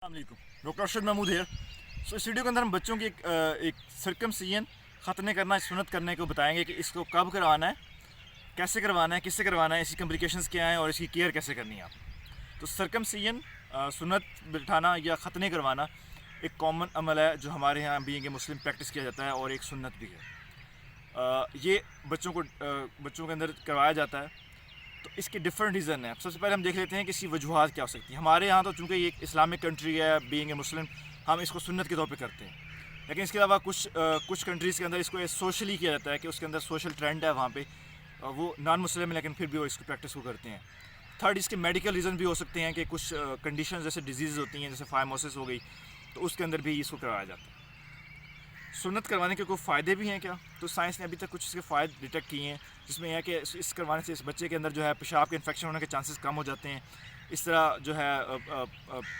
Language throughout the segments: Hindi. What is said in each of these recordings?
अस्सलामुअलैकुम, डॉक्टर अरशद महमूद है। इस वीडियो के अंदर हम बच्चों की एक सर्कमसिजन ख़त्ने करना, सुन्नत करने को बताएंगे कि इसको कब करवाना है, कैसे करवाना है, किससे करवाना है, इसकी कम्प्लिकेशंस क्या हैं और इसकी केयर कैसे करनी है आप। तो सर्कमसिजन सुन्नत बिठाना या ख़त्ने करवाना एक कॉमन अमल है जो हमारे यहाँ बीइंग ए मुस्लिम प्रैक्टिस किया जाता है और एक सुन्नत भी है। ये बच्चों के अंदर करवाया जाता है। तो इसके डिफरेंट रीज़न है। सबसे पहले हम देख लेते हैं कि इसकी वजूहत क्या हो सकती है। हमारे यहाँ तो चूँकि ये एक इस्लामिक कंट्री है, बीइंग ए मुस्लिम, हम इसको सुन्नत के तौर पे करते हैं। लेकिन इसके अलावा कुछ कंट्रीज़ के अंदर इसको सोशली किया जाता है कि उसके अंदर सोशल ट्रेंड है, वहाँ पे वो नॉन मुस्लिम है लेकिन फिर भी वो इसको प्रैक्टिस को करते हैं। थर्ड, इसके मेडिकल रीज़न भी हो सकते हैं कि कुछ कंडीशन जैसे डिजीज़ होती हैं, जैसे फाइमोसिस हो गई, तो उसके अंदर भी इसको करवाया जाता है। सुन्नत करवाने के कोई फ़ायदे भी हैं क्या? तो साइंस ने अभी तक कुछ इसके फ़ायदे डिटेक्ट किए हैं, जिसमें यह है कि इस करवाने से इस बच्चे के अंदर जो है पेशाब के इन्फेक्शन होने के चांसेस कम हो जाते हैं। इस तरह जो है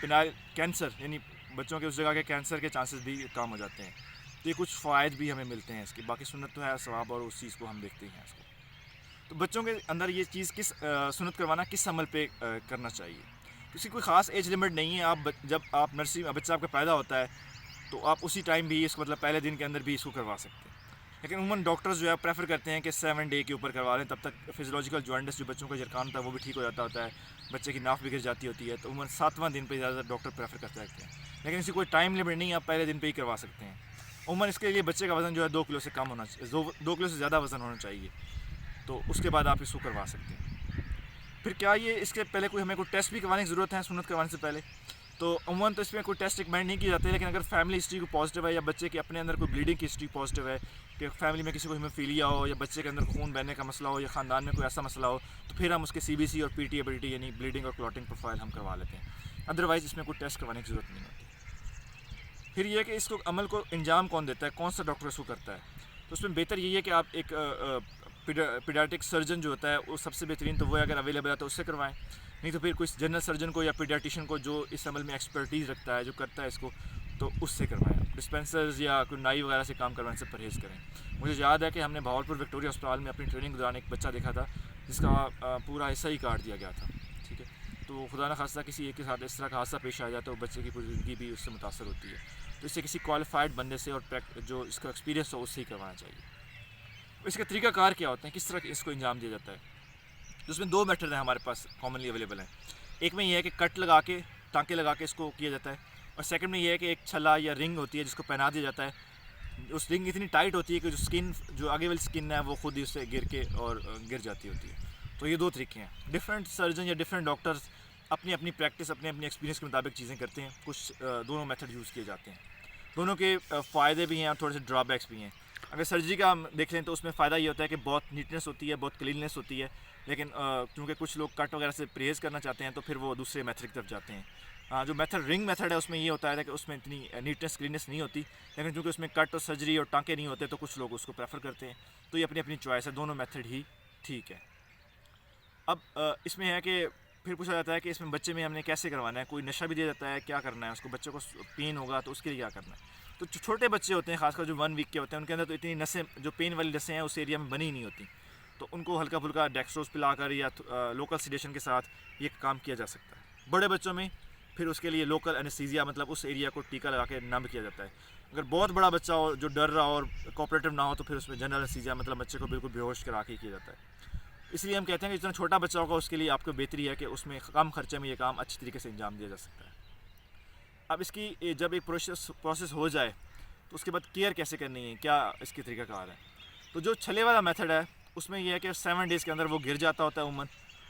पिनाइल कैंसर, यानी बच्चों के उस जगह के कैंसर के चांसेस भी कम हो जाते हैं। तो ये कुछ फ़ायदे भी हमें मिलते हैं इसके। बाकी सुन्नत तो है सवाब और उस चीज़ को हम देखते हैं इसको। तो बच्चों के अंदर ये चीज़ सुन्नत करवाना किस अमल पे करना चाहिए? किसी कोई ख़ास एज लिमिट नहीं है। जब आप नर्सरी बच्चा आपका पैदा होता है तो आप उसी टाइम भी इसको, मतलब पहले दिन के अंदर भी इसको करवा सकते हैं। लेकिन उमूमन डॉक्टर्स जो है प्रेफर करते हैं कि 7 डे के ऊपर करवा लें, तब तक फिजियोलॉजिकल जॉइंटिस जो बच्चों का जरकान होता है वो भी ठीक हो जाता होता है, बच्चे की नाफ भी गिर जाती होती है। तो उमूमन 7वां दिन पे ज़्यादातर डॉक्टर प्रेफर करते रहते हैं। लेकिन इसी कोई टाइम लिमिट नहीं है, आप पहले दिन पे ही करवा सकते हैं। उमूमन इसके लिए बच्चे का वज़न जो है 2 किलो से कम होना चाहिए, 2 किलो से ज़्यादा वज़न होना चाहिए। तो उसके बाद आप इसको करवा सकते हैं। फिर क्या ये इसके पहले कोई हमें कोई टेस्ट भी करवाने की ज़रूरत है सुन्नत करवाने से पहले? तो अमूमन तो इसमें कोई टेस्ट रिकमेंड नहीं किए जाते। लेकिन अगर फैमिली हिस्ट्री को पॉजिटिव है या बच्चे के अपने अंदर कोई ब्लीडिंग की हिस्ट्री पॉजिटिव है, कि फैमिली में किसी को हीमोफीलिया हो या बच्चे के अंदर खून बहने का मसला हो या ख़ानदान में कोई ऐसा मसला हो, तो फिर हम उसके CBC और PT एबिलिटी यानी ब्लीडिंग और क्लॉटिंग प्रोफाइल हम करवा लेते हैं। अदरवाइज़ इसमें कोई टेस्ट करवाने की ज़रूरत नहीं होती। फिर ये कि इसको अमल को अंजाम कौन देता है, कौन सा डॉक्टर इसको करता है? तो उसमें बेहतर यही है कि आप एक पीडियाट्रिक सर्जन जो होता है वो सबसे बेहतरीन तो वो अगर अवेलेबल है तो उससे करवाएं। नहीं तो फिर कोई जनरल सर्जन को या पीडियाट्रिशियन को जो इस अमल में एक्सपर्टीज़ रखता है, जो करता है इसको, तो उससे करवाएं। डिस्पेंसर्स या कोई नाई वगैरह से काम करवाने से परहेज़ करें। मुझे याद है कि हमने भावलपुर विक्टोरिया अस्पताल में अपनी ट्रेनिंग के दौरान एक बच्चा देखा था जिसका पूरा हिस्सा ही काट दिया गया था। ठीक है, तो खुदा न खास्ता किसी एक के साथ इस तरह का हादसा पेश आ जाए तो बच्चे की पूरी ज़िंदगी भी उससे मुतासर होती है। तो इससे किसी क्वालिफाइड बंदे से और जो इसका एक्सपीरियंस हो उससे ही करवाना चाहिए। इसका तरीकाकार क्या होता है, किस तरह इसको अंजाम दिया जाता है? तो उसमें 2 मेथड हैं हमारे पास, कॉमनली अवेलेबल हैं। एक में ये है कि कट लगा के, टाँके लगा के इसको किया जाता है, और सेकंड में ये है कि एक छल्ला या रिंग होती है जिसको पहना दिया जाता है। उस रिंग इतनी टाइट होती है कि जो आगे वाली स्किन है वो खुद ही उससे गिर के और गिर जाती होती है। तो ये 2 तरीके हैं। डिफरेंट सर्जन या डिफरेंट डॉक्टर्स अपनी अपनी प्रैक्टिस, अपने अपने एक्सपीरियंस के मुताबिक चीज़ें करते हैं। कुछ दोनों मेथड यूज़ किए जाते हैं। दोनों के फ़ायदे भी हैं और थोड़े से ड्रॉबैक्स भी हैं। अगर सर्जरी का हम देख लें तो उसमें फ़ायदा ये होता है कि बहुत नीटनेस होती है, बहुत क्लीननेस होती है। लेकिन क्योंकि कुछ लोग कट वगैरह से परहेज़ करना चाहते हैं तो फिर वो दूसरे मेथड की तरफ जाते हैं। जो मेथड रिंग मेथड है उसमें ये होता है कि उसमें इतनी नीटनेस क्लीननेस नहीं होती, लेकिन क्योंकि उसमें कट और सर्जरी और टाँके नहीं होते तो कुछ लोग उसको प्रेफर करते हैं। तो ये अपनी अपनी चॉइस है, दोनों मेथड ही ठीक है। अब इसमें है कि फिर पूछा जाता है कि इसमें बच्चे में हमने कैसे करवाना है, कोई नशा भी दिया जाता है, क्या करना है उसको, बच्चे को पेन होगा तो उसके लिए क्या करना है? तो जो छोटे बच्चे होते हैं, खासकर जो 1 वीक के होते हैं, उनके अंदर तो इतनी नसें, जो पेन वाली नसें हैं उस एरिया में बनी ही नहीं होती। तो उनको हल्का फुल्का डेक्सट्रोज पिलाकर या लोकल सिडेशन के साथ ये काम किया जा सकता है। बड़े बच्चों में फिर उसके लिए लोकल एनेस्थीसिया, मतलब उस एरिया को टीका लगा के नम किया जाता है। अगर बहुत बड़ा बच्चा हो जो डर रहा हो और कोऑपरेटिव ना हो तो फिर उसमें जनरल एनेस्थीसिया, मतलब बच्चे को बिल्कुल बेहोश करा के किया जाता है। इसलिए हम कहते हैं कि जितना छोटा बच्चा होगा उसके लिए आपको बेहतरी है कि उसमें कम खर्चे में ये काम अच्छी तरीके से अंजाम दिया जा सकता है। अब इसकी जब एक प्रोसेस हो जाए तो उसके बाद केयर कैसे करनी है, क्या इसके तरीकाकार है? तो जो छले वाला मेथड है उसमें यह है कि 7 डेज़ के अंदर वो गिर जाता होता है अमूमन,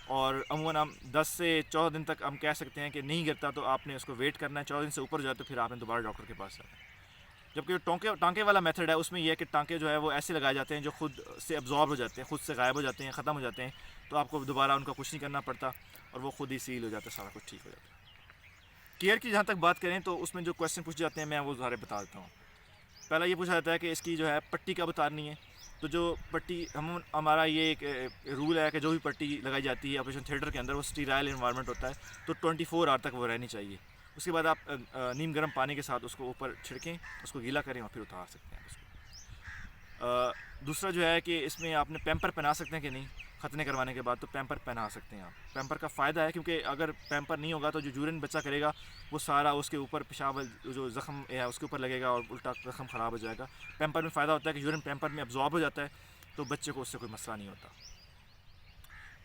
और अमूमन हम 10 से 14 दिन तक हम कह सकते हैं कि नहीं गिरता तो आपने उसको वेट करना है। 14 दिन से ऊपर हो जाए तो फिर आपने दोबारा डॉक्टर के पास जाना है। जबकि जो टाँके वाला मेथड है उसमें यह है कि टाँके जो है वो ऐसे लगाए जाते हैं जो खुद से अब्जॉर्ब हो जाते हैं, खुद से गायब हो जाते हैं, ख़त्म हो जाते हैं। तो आपको दोबारा उनका कुछ नहीं करना पड़ता और वो खुद ही सील हो जाता है, सारा कुछ ठीक हो जाता है। केयर की जहाँ तक बात करें तो उसमें जो क्वेश्चन पूछे जाते हैं मैं वो सारे बता देता हूँ। पहला ये पूछा जाता है कि इसकी जो है पट्टी कब उतारनी है। तो जो पट्टी हमारा ये एक रूल है कि जो भी पट्टी लगाई जाती है ऑपरेशन थिएटर के अंदर वो स्टीराइल इन्वायरमेंट होता है, तो 24 आवर तक वो रहनी चाहिए। उसके बाद आप नीम गर्म पानी के साथ उसको ऊपर छिड़कें, उसको गीला करें और फिर उतार सकते हैं उसको। दूसरा जो है कि इसमें आपने पैम्पर पहना सकते हैं कि नहीं। ख़तने करवाने के बाद तो पैम्पर पहना सकते हैं आप। पैम्पर का फ़ायदा है क्योंकि अगर पैम्पर नहीं होगा तो जो यूरिन बच्चा करेगा वो सारा उसके ऊपर पेशाब जो ज़ख़म है उसके ऊपर लगेगा और उल्टा ज़ख़म ख़राब हो जाएगा। पैम्पर में फ़ायदा होता है कि यूरिन पैम्पर में अब्जॉर्ब हो जाता है तो बच्चे को उससे कोई मसला नहीं होता।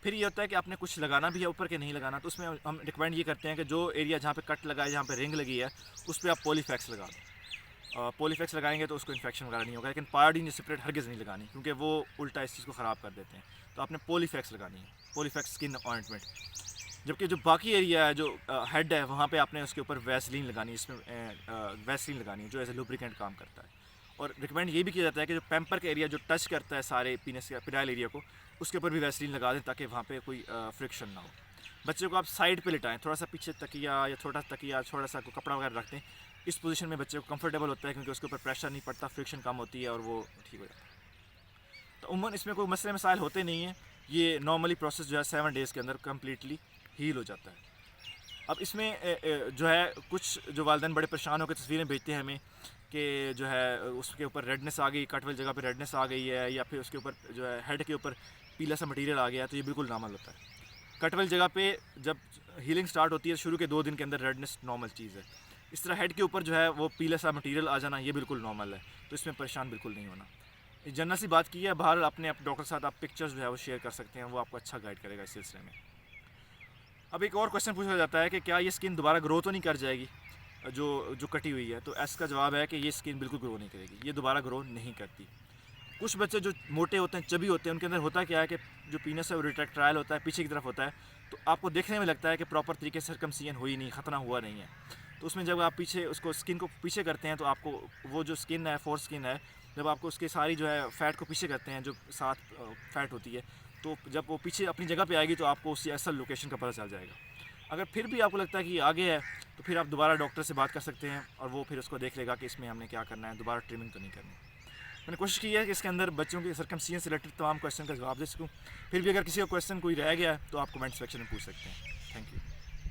फिर ये होता है कि आपने कुछ लगाना भी है ऊपर के नहीं लगाना, तो उसमें हम रिकमेंड ये करते हैं कि जो एरिया जहाँ पे कट लगा है, जहाँ पे रिंग लगी है, उस पर आप पॉलीफैक्स लगा दो। पॉलीफैक्स लगाएंगे तो उसको इन्फेक्शन वगैरह नहीं होगा, लेकिन पायोडीन सेपरेट हरगिज़ नहीं लगानी क्योंकि वो उल्टा इस चीज़ को ख़राब कर देते हैं। तो आपने पॉलीफैक्स लगानी है, पॉलीफैक्स स्किन ऑइंटमेंट। जबकि जो बाकी एरिया है, जो हेड है, वहाँ पे आपने उसके ऊपर वैसलीन लगानी है, इसमें वैसलीन लगानी है जो एज ए लुब्रिकेंट काम करता है। और रिकमेंड ये भी किया जाता है कि जो पैम्पर का एरिया जो टच करता है सारे पीनस या पिनाइल एरिया को, उसके ऊपर भी वैसलीन लगा दें ताकि वहाँ पे कोई फ्रिक्शन ना हो। बच्चे को आप साइड पे लिटाएं, थोड़ा सा पीछे तकिया या छोटा तकिया, थोड़ा सा कपड़ा वगैरह रखते हैं। इस पोजीशन में बच्चे को कंफर्टेबल होता है क्योंकि उसके ऊपर प्रेशर नहीं पड़ता, फ्रिक्शन कम होती है और वो ठीक हो जाता है। तो उम्मन इसमें कोई मसले मसाइल होते नहीं हैं। ये नॉर्मली प्रोसेस जो है 7 डेज़ के अंदर कम्प्लीटली हील हो जाता है। अब इसमें जो है कुछ जो वालिदैन बड़े परेशान होकर तस्वीरें भेजते हैं हमें कि जो है उसके ऊपर रेडनेस आ गई, कट वाली जगह पे रेडनेस आ गई है, या फिर उसके ऊपर जो है हेड के ऊपर पीला सा मटेरियल आ गया, तो ये बिल्कुल नॉर्मल होता है। कट वाली जगह पे जब हीलिंग स्टार्ट होती है शुरू के 2 दिन के अंदर रेडनेस नॉर्मल चीज़ है। इस तरह हेड के ऊपर जो है वो पीला सा मटेरियल आ जाना ये बिल्कुल नॉर्मल है, तो इसमें परेशान बिल्कुल नहीं होना। जनरल सी बात की है, बाहर अपने डॉक्टर के साथ आप पिक्चर्स जो है वो शेयर कर सकते हैं, वो आपको अच्छा गाइड करेगा इस सिलसिले में। अब एक और क्वेश्चन पूछा जाता है कि क्या ये स्किन दोबारा ग्रो तो नहीं कर जाएगी जो कटी हुई है, तो इसका जवाब है कि ये स्किन बिल्कुल ग्रो नहीं करेगी, ये दोबारा ग्रो नहीं करती। कुछ बच्चे जो मोटे होते हैं, चबी होते हैं, उनके अंदर होता क्या है कि जो पीनस है वो रिट्रैक्टाइल होता है, पीछे की तरफ होता है, तो आपको देखने में लगता है कि प्रॉपर तरीके से सर्कमसिजन हुई नहीं, खतना हुआ नहीं है। तो उसमें जब आप पीछे उसको स्किन को पीछे करते हैं तो आपको वो जो स्किन है, फोर स्किन है, जब आपको उसके सारी जो है फ़ैट को पीछे करते हैं, जो साथ फ़ैट होती है, तो जब वो पीछे अपनी जगह पे आएगी तो आपको उसकी असल लोकेशन का पता चल जाएगा। अगर फिर भी आपको लगता है कि ये आगे है तो फिर आप दोबारा डॉक्टर से बात कर सकते हैं और वो फिर उसको देख लेगा कि इसमें हमने क्या करना है, दोबारा ट्रिमिंग तो नहीं करनी। मैंने कोशिश की है कि इसके अंदर बच्चों के सर्कमसिजन से रिलेटेड तमाम क्वेश्चन का जवाब दे सकूँ। फिर भी अगर किसी का क्वेश्चन कोई रह गया है तो आप कमेंट सेक्शन में पूछ सकते हैं। Thank you.